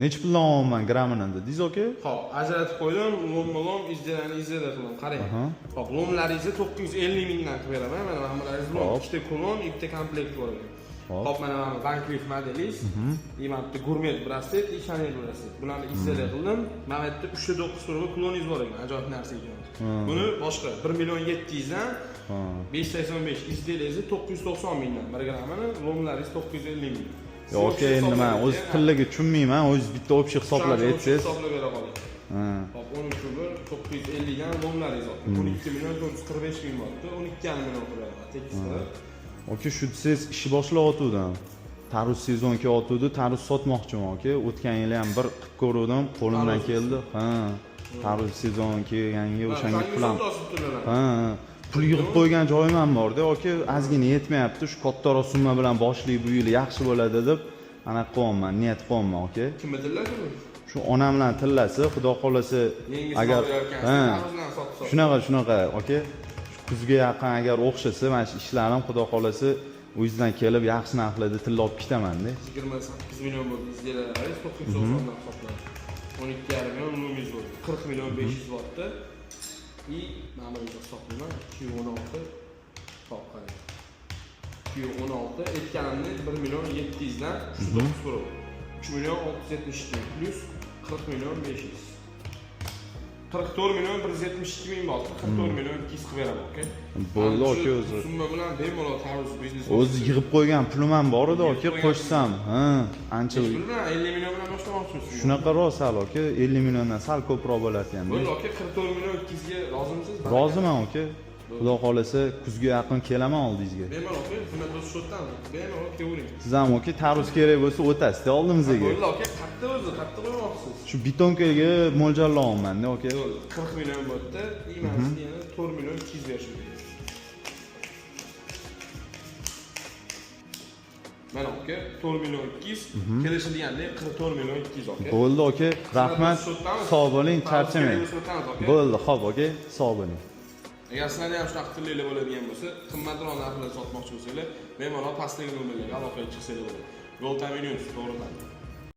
Necha puldan olaman grammini dedingiz aka? Xo'p, ajratib qo'ydim. Lom izlarni qildim. Qarang. Xo'p, lomlaringizni 950 mingdan qilib beraman. Mana bularningiz lom, ikkita kulon, ikkita komplekt bor ekan. Xo'p, mana Banklif modelingiz. Mana bitta Gourmet braslet, Chanel braslet. Bularni izlarni qildim. Mana bu yerda 3.9 turli kuloningiz bor ekan. Ajoyib narsa ekan. Buni boshqa 1.700 dan 585 izlaringizni 990 mingdan 1 grammini, lomlaringiz 950 ming. Yo'q, endi men o'z tillaga tushunmayman, o'z bitta общий hisoblar aytsangiz. Hisoblab bera qoling. Hop, 13.1 950 dan lomlaringiz bor. 12 million 445 ming bo'ldi. 12,5 million qo'yadi. Tekis qilib. Aka, shu siz ish boshlayotgandim. Tarus sezon kelyapti, tarus sotmoqchiman aka. O'tgan yili ham bir qilib ko'rdim, qo'limdan keldi. Ha. Tarus sezon kelganga o'shanga pulam. Ha. Pul yig'ib qo'ygan joyim ham bor-da, aka, ozgina yetmayapti. Shu kattaroq summa bilan boshlayib bu yil yaxshi bo'ladi deb ana qilyapman, niyat qilyapman aka. Kimga tillasi bu? Shu onam bilan tillasi, xudo xolasa agar shunaqa aka. Kuzga yaqin agar o'xshasa, mana shu ishlarim xudo xolasa o'zingizdan kelib yaxshi narxlarda tilla olib ketaman-da. 28 million bo'ldi izlaringiz 990 dan hisobladi. 12,5 million lumiz bo'ldi. 40 million 500 wattda. И mana bu hisoblayman. Q16 top qarang. Q16 aytganimni 1 million 700 dan 309 pro. 3 million 672 plus 40 million 500. 44 million 172 ming bo'ldi. 44 million 200 qilib beraman, aka. Bo'ldi aka o'zi. Summa bilan bemalol tarus biznes. O'zi yig'ib qo'ygan pulim ham bor edi aka, qo'shsam. Ha, ancha. 50 million bilan boshlamoqchisiz. Shunaqa rost hal aka, 50 milliondan sal ko'proq bo'larkan. Bo'ldi aka, 44 million 200 ga rozimisiz? Roziman aka. Xudo xolasa kuzga yaqin kelaman oldingizga. Bemalol aka, xizmat do'stdan. Bemalol kelavering. Siz ham aka tarus kerak bo'lsa o'tasiz oldimizga. Bo'ldi aka, qayerda o'zi, qayerda qo'ymoqchisiz? Shu betonkaga mo'ljallayapman-da aka. 40 million bo'ldi. Iymasiga yana 4 million 200 berishim kerak. Mana aka, 4 million 200, kelishilganda 44 million 200 aka. Bo'ldi aka, rahmat. Sog' bo'ling, charchamang. Bo'ldi, xo'p aka, sog' bo'ling. Agar sizlarda ham shunaqa tillaylar bo'ladigan bo'lsa, qimmatroq narxlarda sotmoqchi bo'lsanglar, bemalol pastdagi nomerlarga aloqaga chiqsanglar bo'ladi. Yo'l ta'minlaymiz, to'g'ridan.